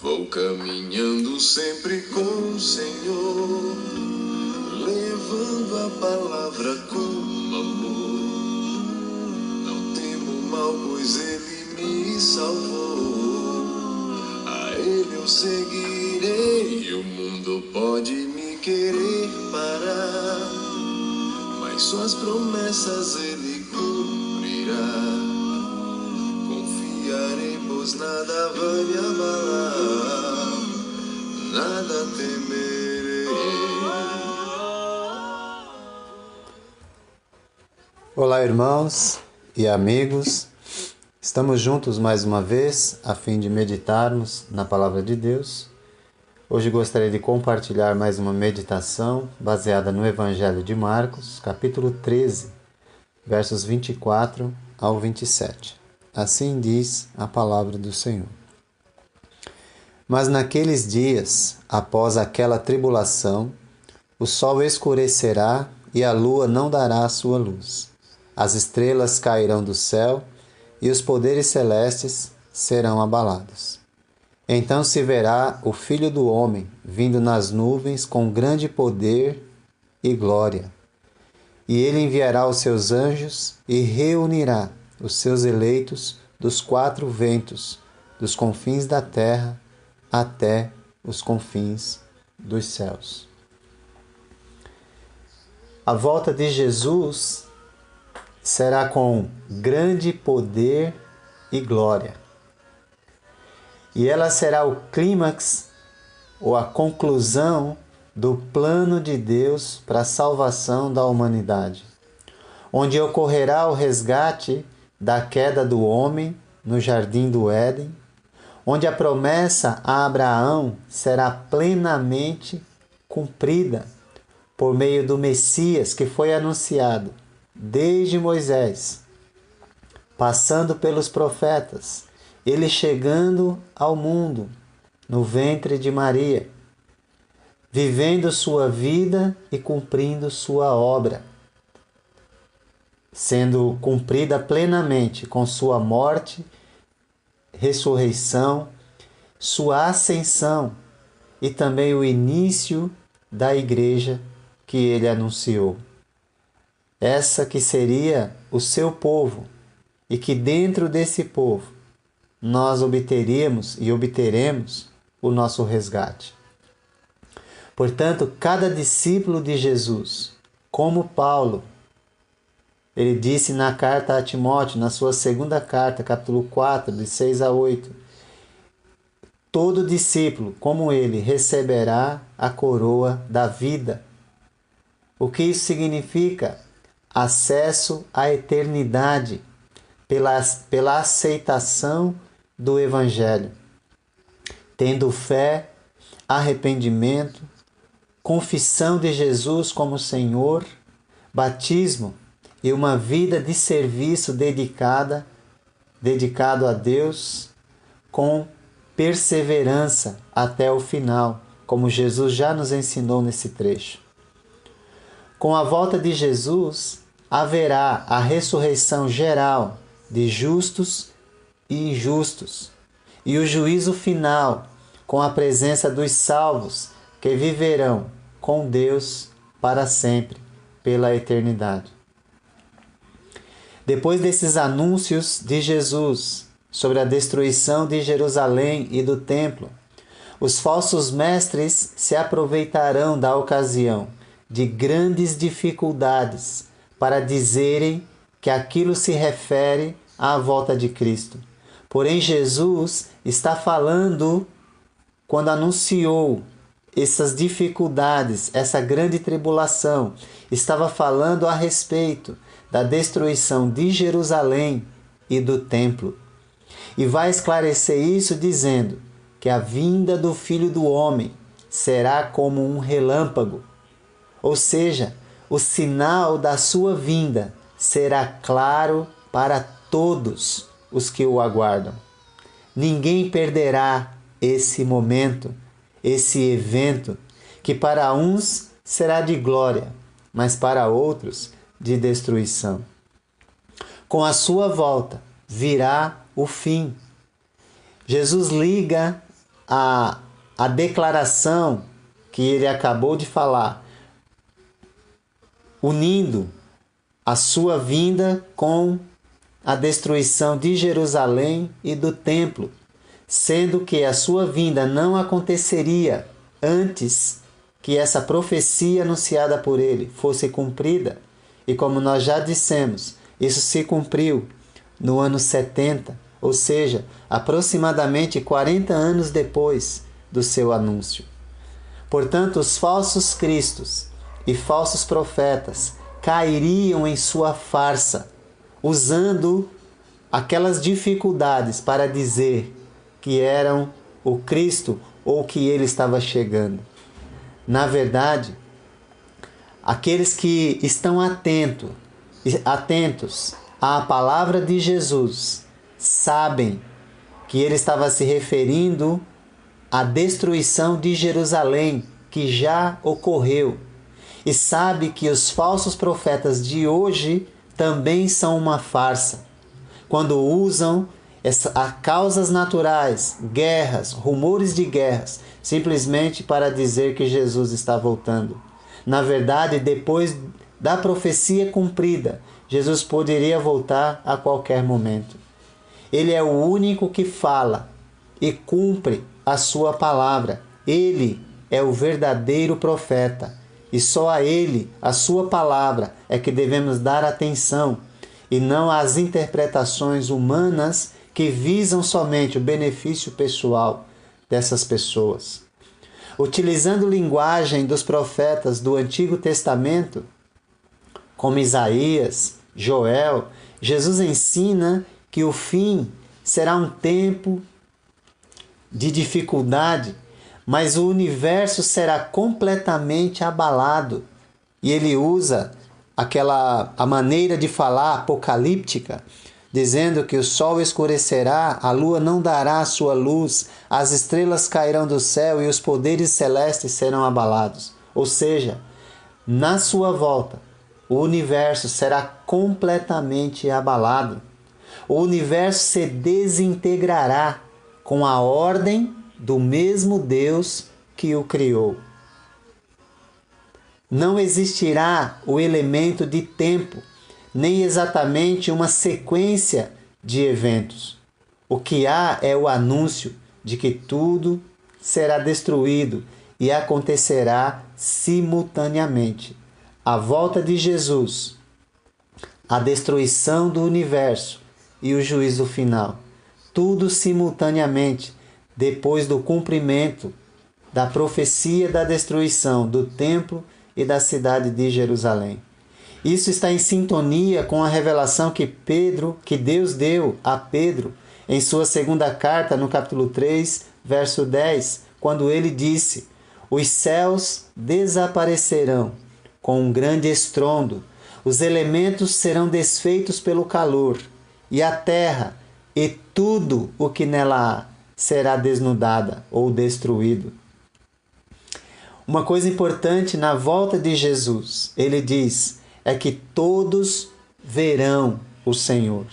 Vou caminhando sempre com o Senhor, levando a palavra com amor. Não temo mal, pois Ele me salvou. A Ele eu seguirei. O mundo pode me querer parar, mas suas promessas Ele cumprirá. Confiarei, pois nada vai me abalar, nada temerei. Olá, irmãos e amigos. Estamos juntos mais uma vez a fim de meditarmos na Palavra de Deus. Hoje gostaria de compartilhar mais uma meditação baseada no Evangelho de Marcos, capítulo 13, versos 24 ao 27. Assim diz a palavra do Senhor. Mas naqueles dias, após aquela tribulação, o sol escurecerá e a lua não dará a sua luz. As estrelas cairão do céu e os poderes celestes serão abalados. Então se verá o Filho do Homem vindo nas nuvens com grande poder e glória. E ele enviará os seus anjos e reunirá os seus eleitos dos quatro ventos, dos confins da terra até os confins dos céus. A volta de Jesus será com grande poder e glória. E ela será o clímax ou a conclusão do plano de Deus para a salvação da humanidade, onde ocorrerá o resgate da queda do homem no jardim do Éden, onde a promessa a Abraão será plenamente cumprida por meio do Messias que foi anunciado desde Moisés, passando pelos profetas, ele chegando ao mundo no ventre de Maria, vivendo sua vida e cumprindo sua obra, sendo cumprida plenamente com sua morte, ressurreição, sua ascensão e também o início da igreja que ele anunciou. Essa que seria o seu povo e que dentro desse povo nós obteríamos e obteremos o nosso resgate. Portanto, cada discípulo de Jesus, como Paulo, ele disse na carta a Timóteo, na sua segunda carta, capítulo 4, de 6 a 8, todo discípulo, como ele, receberá a coroa da vida. O que isso significa? Acesso à eternidade pela aceitação do Evangelho, tendo fé, arrependimento, confissão de Jesus como Senhor, batismo e uma vida de serviço dedicado a Deus com perseverança até o final, como Jesus já nos ensinou nesse trecho. Com a volta de Jesus, haverá a ressurreição geral de justos e injustos, e o juízo final, com a presença dos salvos que viverão com Deus para sempre, pela eternidade. Depois desses anúncios de Jesus sobre a destruição de Jerusalém e do templo, os falsos mestres se aproveitarão da ocasião de grandes dificuldades para dizerem que aquilo se refere à volta de Cristo. Porém, Jesus está falando, quando anunciou essas dificuldades, essa grande tribulação, estava falando a respeito da destruição de Jerusalém e do templo. E vai esclarecer isso dizendo que a vinda do Filho do Homem será como um relâmpago, ou seja, o sinal da sua vinda será claro para todos os que o aguardam. Ninguém perderá esse momento, esse evento, que para uns será de glória, mas para outros de destruição. Com a sua volta virá o fim. Jesus liga a declaração que ele acabou de falar, unindo a sua vinda com a destruição de Jerusalém e do templo, sendo que a sua vinda não aconteceria antes que essa profecia anunciada por ele fosse cumprida. E como nós já dissemos, isso se cumpriu no ano 70, ou seja, aproximadamente 40 anos depois do seu anúncio. Portanto, os falsos cristos e falsos profetas cairiam em sua farsa, usando aquelas dificuldades para dizer que eram o Cristo ou que ele estava chegando. Na verdade, aqueles que estão atentos à palavra de Jesus sabem que ele estava se referindo à destruição de Jerusalém, que já ocorreu, e sabe que os falsos profetas de hoje também são uma farsa, quando usam causas naturais, guerras, rumores de guerras, simplesmente para dizer que Jesus está voltando. Na verdade, depois da profecia cumprida, Jesus poderia voltar a qualquer momento. Ele é o único que fala e cumpre a sua palavra. Ele é o verdadeiro profeta. E só a ele, a sua palavra, é que devemos dar atenção, e não às interpretações humanas que visam somente o benefício pessoal dessas pessoas. Utilizando linguagem dos profetas do Antigo Testamento, como Isaías, Joel, Jesus ensina que o fim será um tempo de dificuldade, mas o universo será completamente abalado. E ele usa a maneira de falar apocalíptica, dizendo que o sol escurecerá, a lua não dará a sua luz, as estrelas cairão do céu e os poderes celestes serão abalados. Ou seja, na sua volta, o universo será completamente abalado. O universo se desintegrará com a ordem do mesmo Deus que o criou. Não existirá o elemento de tempo, nem exatamente uma sequência de eventos. O que há é o anúncio de que tudo será destruído e acontecerá simultaneamente. A volta de Jesus, a destruição do universo e o juízo final. Tudo simultaneamente, depois do cumprimento da profecia da destruição do templo e da cidade de Jerusalém. Isso está em sintonia com a revelação que Deus deu a Pedro em sua segunda carta, no capítulo 3, verso 10, quando ele disse: os céus desaparecerão com um grande estrondo, os elementos serão desfeitos pelo calor, e a terra e tudo o que nela há será desnudada ou destruído. Uma coisa importante na volta de Jesus, ele diz, é que todos verão o Senhor.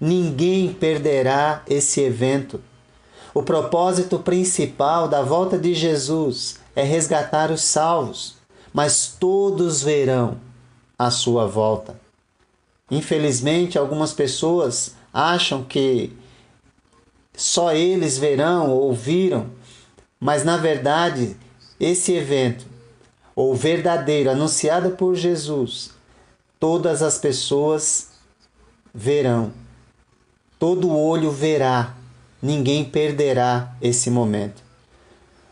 Ninguém perderá esse evento. O propósito principal da volta de Jesus é resgatar os salvos, mas todos verão a sua volta. Infelizmente, algumas pessoas acham que só eles verão ou viram, mas na verdade, esse evento, ou verdadeiro, anunciado por Jesus, todas as pessoas verão. Todo olho verá, ninguém perderá esse momento.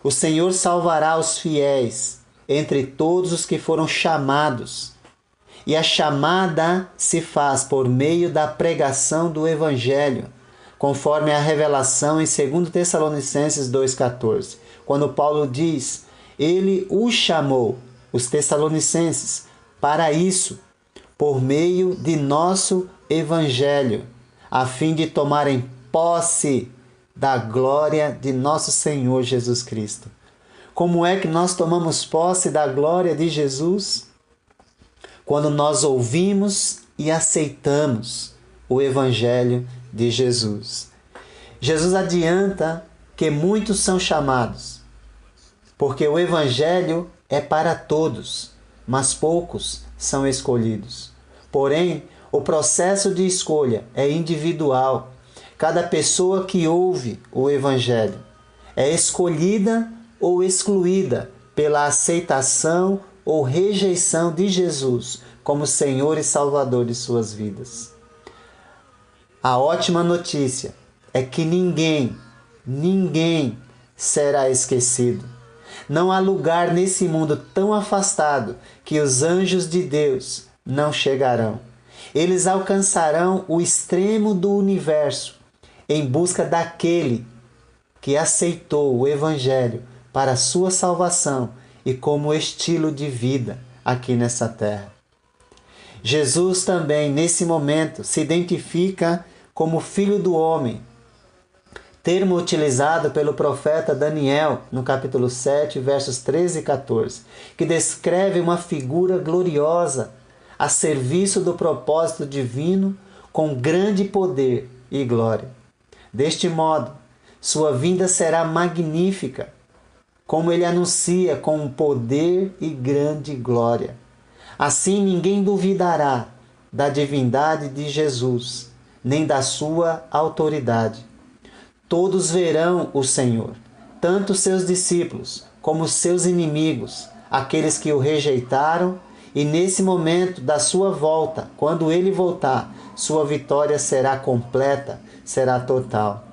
O Senhor salvará os fiéis entre todos os que foram chamados. E a chamada se faz por meio da pregação do Evangelho, conforme a revelação em 2 Tessalonicenses 2,14. Quando Paulo diz, ele os chamou, os Tessalonicenses, para isso, por meio de nosso Evangelho, a fim de tomarem posse da glória de nosso Senhor Jesus Cristo. Como é que nós tomamos posse da glória de Jesus? Quando nós ouvimos e aceitamos o Evangelho de Jesus. Jesus adianta que muitos são chamados. Porque o Evangelho é para todos, mas poucos são escolhidos. Porém, o processo de escolha é individual. Cada pessoa que ouve o Evangelho é escolhida ou excluída pela aceitação ou rejeição de Jesus como Senhor e Salvador de suas vidas. A ótima notícia é que ninguém será esquecido. Não há lugar nesse mundo tão afastado que os anjos de Deus não chegarão. Eles alcançarão o extremo do universo em busca daquele que aceitou o Evangelho para a sua salvação e como estilo de vida aqui nessa terra. Jesus também, nesse momento, se identifica como Filho do Homem, termo utilizado pelo profeta Daniel no capítulo 7, versos 13 e 14, que descreve uma figura gloriosa a serviço do propósito divino com grande poder e glória. Deste modo, sua vinda será magnífica, como ele anuncia com poder e grande glória. Assim ninguém duvidará da divindade de Jesus, nem da sua autoridade. Todos verão o Senhor, tanto seus discípulos como seus inimigos, aqueles que o rejeitaram, e nesse momento da sua volta, quando ele voltar, sua vitória será completa, será total.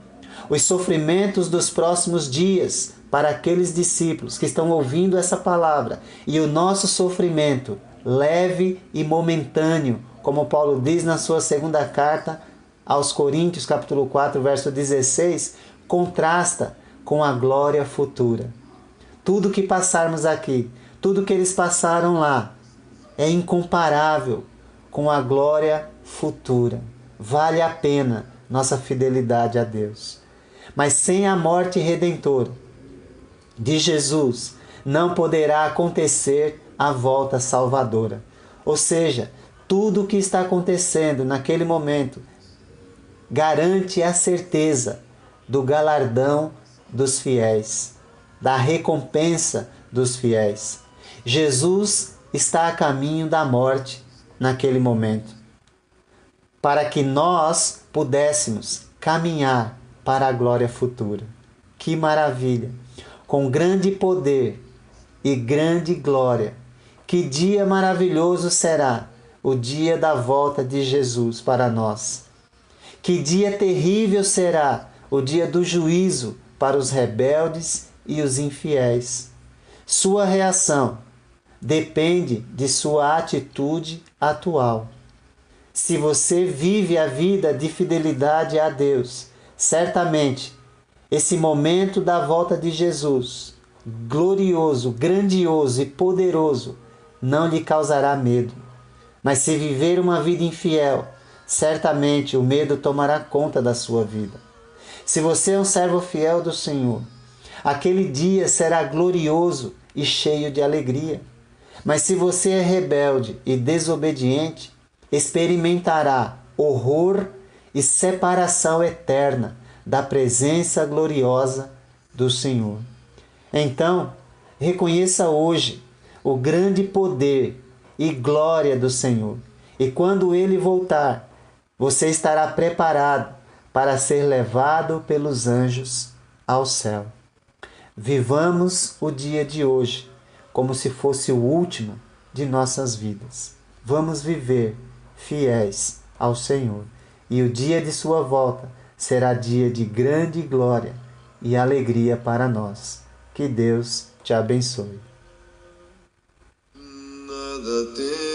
Os sofrimentos dos próximos dias para aqueles discípulos que estão ouvindo essa palavra e o nosso sofrimento leve e momentâneo, como Paulo diz na sua segunda carta aos Coríntios, capítulo 4, verso 16, contrasta com a glória futura. Tudo que passarmos aqui, tudo que eles passaram lá, é incomparável com a glória futura. Vale a pena nossa fidelidade a Deus. Mas sem a morte redentora de Jesus, não poderá acontecer a volta salvadora. Ou seja, tudo o que está acontecendo naquele momento garante a certeza do galardão dos fiéis, da recompensa dos fiéis. Jesus está a caminho da morte naquele momento, para que nós pudéssemos caminhar para a glória futura. Que maravilha! Com grande poder e grande glória. Que dia maravilhoso será o dia da volta de Jesus para nós. Que dia terrível será o dia do juízo para os rebeldes e os infiéis. Sua reação depende de sua atitude atual. Se você vive a vida de fidelidade a Deus, certamente esse momento da volta de Jesus, glorioso, grandioso e poderoso, não lhe causará medo. Mas se viver uma vida infiel, certamente o medo tomará conta da sua vida. Se você é um servo fiel do Senhor, aquele dia será glorioso e cheio de alegria. Mas se você é rebelde e desobediente, experimentará horror e separação eterna da presença gloriosa do Senhor. Então, reconheça hoje o grande poder e glória do Senhor. E quando Ele voltar, você estará preparado para ser levado pelos anjos ao céu. Vivamos o dia de hoje como se fosse o último de nossas vidas. Vamos viver fiéis ao Senhor. E o dia de sua volta será dia de grande glória e alegria para nós. Que Deus te abençoe. Nada tem